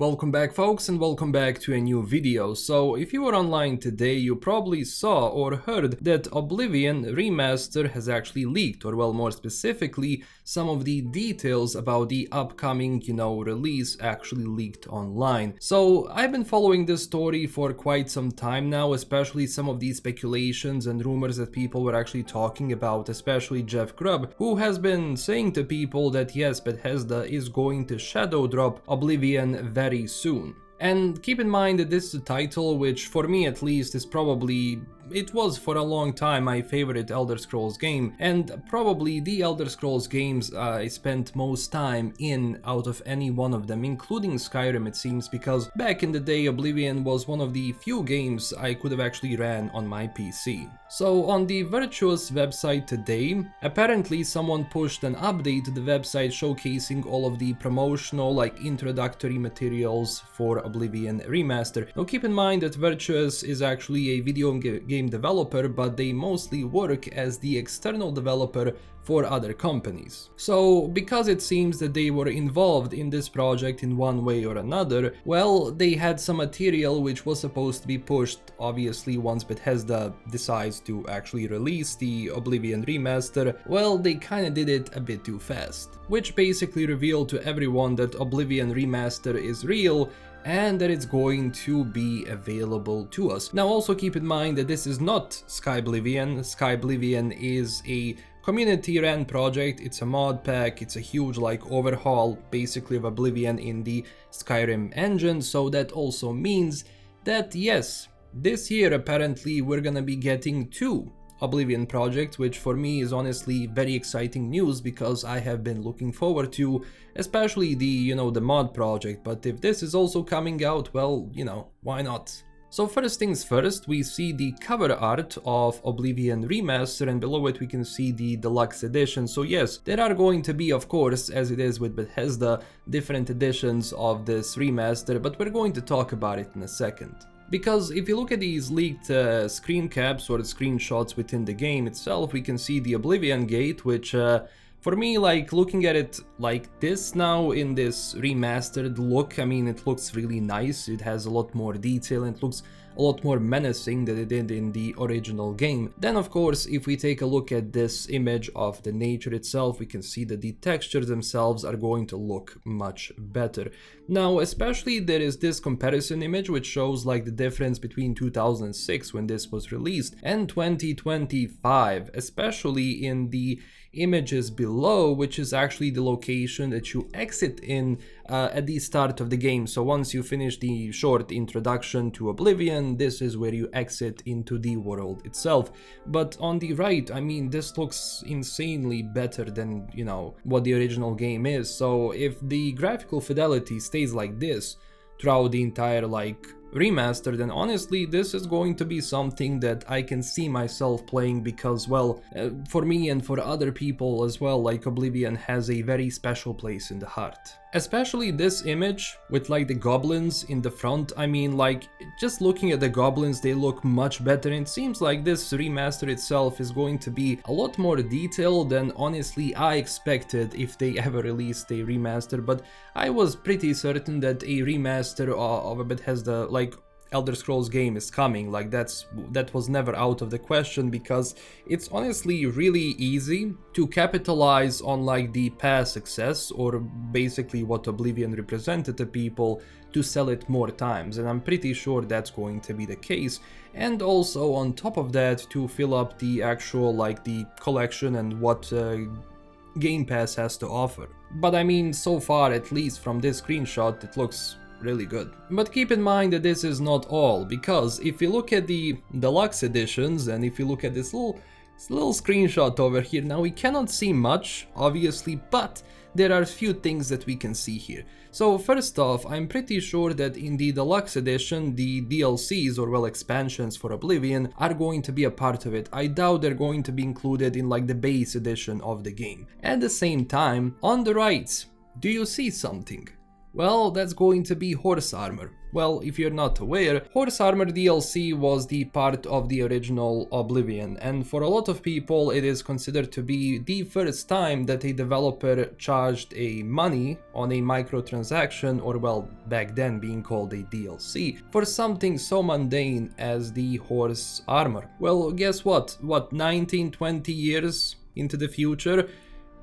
Welcome back folks, and welcome back to a new video. So if you were online today, you probably saw or heard that Oblivion Remaster has actually leaked, or well, more specifically, some of the details about the upcoming, release actually leaked online. So I've been following this story for quite some time now, especially some of these speculations and rumors that people were actually talking about, especially Jeff Grubb, who has been saying to people that yes, Bethesda is going to shadow drop Oblivion very soon. And keep in mind that this is a title which, for me at least, is probably, it was for a long time my favorite Elder Scrolls game, and probably the Elder Scrolls games I spent most time in out of any one of them, including Skyrim it seems, because back in the day Oblivion was one of the few games I could have actually ran on my PC. So on the Virtuous website today, apparently someone pushed an update to the website showcasing all of the promotional, introductory materials for Oblivion Remaster. Now keep in mind that Virtuous is actually a video game developer, but they mostly work as the external developer for other companies. So because it seems that they were involved in this project in one way or another, well, they had some material which was supposed to be pushed, obviously once Bethesda decides to actually release the Oblivion Remaster. Well, they kinda did it a bit too fast, which basically revealed to everyone that Oblivion Remaster is real and that it's going to be available to us. Now also keep in mind that this is not Skyblivion. Skyblivion is a community-ran project, it's a mod pack, it's a huge overhaul basically of Oblivion in the Skyrim engine, so that also means that yes, this year apparently we're gonna be getting two Oblivion project, which for me is honestly very exciting news because I have been looking forward to especially the the mod project, but if this is also coming out, well, why not? So first things first, we see the cover art of Oblivion Remaster, and below it we can see the deluxe edition. So yes, there are going to be, of course, as it is with Bethesda, different editions of this remaster, but we're going to talk about it in a second. Because if you look at these leaked screen caps or screenshots within the game itself, we can see the Oblivion Gate, which for me, looking at it like this now in this remastered look, I mean, it looks really nice, it has a lot more detail, and it looks a lot more menacing than it did in the original game. Then of course, if we take a look at this image of the nature itself, we can see that the textures themselves are going to look much better. Now, especially there is this comparison image which shows the difference between 2006 when this was released and 2025, especially in the images below, which is actually the location that you exit in at the start of the game. So once you finish the short introduction to Oblivion, this is where you exit into the world itself. But on the right, I mean, this looks insanely better than, what the original game is. So if the graphical fidelity stays like this throughout the entire remaster, then honestly this is going to be something that I can see myself playing because, well, for me and for other people as well, Oblivion has a very special place in the heart. Especially this image with the goblins in the front, I mean, just looking at the goblins, they look much better, and it seems like this remaster itself is going to be a lot more detailed than honestly I expected if they ever released a remaster. But I was pretty certain that a remaster of a Bethesda Elder Scrolls game is coming. That was never out of the question, because it's honestly really easy to capitalize on the past success, or basically what Oblivion represented to people, to sell it more times, and I'm pretty sure that's going to be the case. And also on top of that, to fill up the actual the collection and what Game Pass has to offer. But I mean, so far, at least from this screenshot, it looks really good. But keep in mind that this is not all, because if you look at the deluxe editions, and if you look at this little screenshot over here, now we cannot see much obviously, but there are a few things that we can see here. So first off, I'm pretty sure that in the deluxe edition, the DLCs, or well, expansions for Oblivion, are going to be a part of it. I doubt they're going to be included in the base edition of the game. At the same time, on the right, do you see something? Well, that's going to be horse armor. Well, if you're not aware, horse armor DLC was the part of the original Oblivion, and for a lot of people it is considered to be the first time that a developer charged a money on a microtransaction, or well, back then being called a DLC, for something so mundane as the horse armor. Well, guess what? 19-20 years into the future,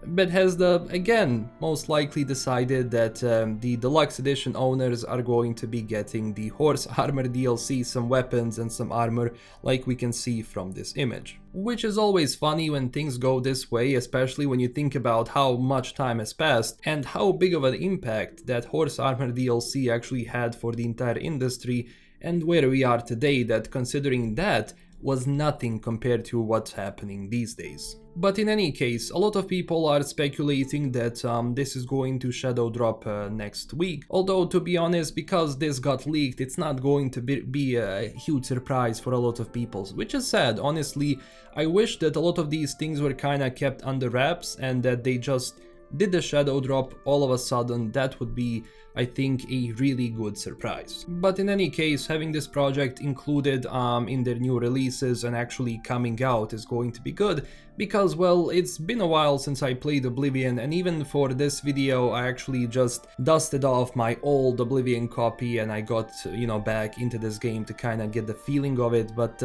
Bethesda again most likely decided that the deluxe edition owners are going to be getting the horse armor DLC, some weapons and some armor, like we can see from this image. Which is always funny when things go this way, especially when you think about how much time has passed and how big of an impact that horse armor DLC actually had for the entire industry, and where we are today, that considering that was nothing compared to what's happening these days. But in any case, a lot of people are speculating that this is going to shadow drop next week. Although, to be honest, because this got leaked, it's not going to be a huge surprise for a lot of people, which is sad. Honestly, I wish that a lot of these things were kinda kept under wraps and that they just did the shadow drop all of a sudden. That would be, I think, a really good surprise. But in any case, having this project included in their new releases and actually coming out is going to be good, because, well, it's been a while since I played Oblivion, and even for this video I actually just dusted off my old Oblivion copy and I got, you know, back into this game to kind of get the feeling of it. But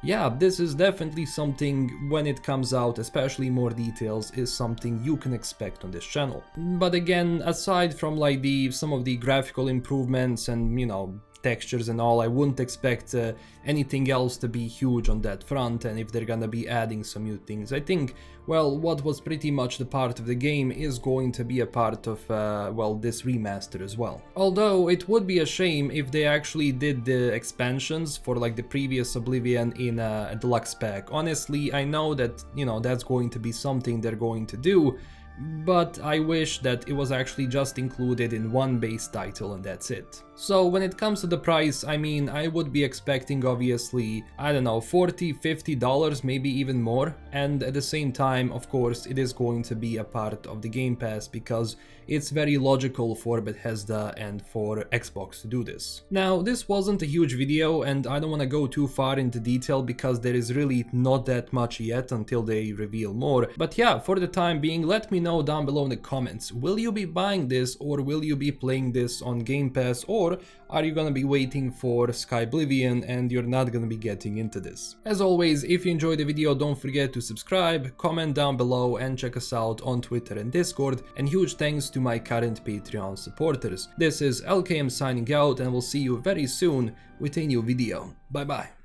yeah, this is definitely something, when it comes out, especially more details, is something you can expect on this channel. But again, aside from like some of the graphical improvements and, you know, textures and all, I wouldn't expect anything else to be huge on that front. And if they're gonna be adding some new things, I think, well, what was pretty much the part of the game is going to be a part of, well, this remaster as well. Although it would be a shame if they actually did the expansions for like the previous Oblivion in a deluxe pack. Honestly, I know that, you know, that's going to be something they're going to do, but I wish that it was actually just included in one base title and that's it. So when it comes to the price, I mean, I would be expecting obviously, I don't know, $40-50, maybe even more. And at the same time, of course, it is going to be a part of the Game Pass because it's very logical for Bethesda and for Xbox to do this. Now, this wasn't a huge video and I don't want to go too far into detail because there is really not that much yet until they reveal more. But yeah, for the time being, let me know down below in the comments, will you be buying this or will you be playing this on Game Pass, or are you gonna be waiting for Oblivion and you're not gonna be getting into this? As always, if you enjoyed the video, don't forget to subscribe, comment down below and check us out on Twitter and Discord, and huge thanks to my current Patreon supporters. This is LKM signing out and we'll see you very soon with a new video. Bye bye.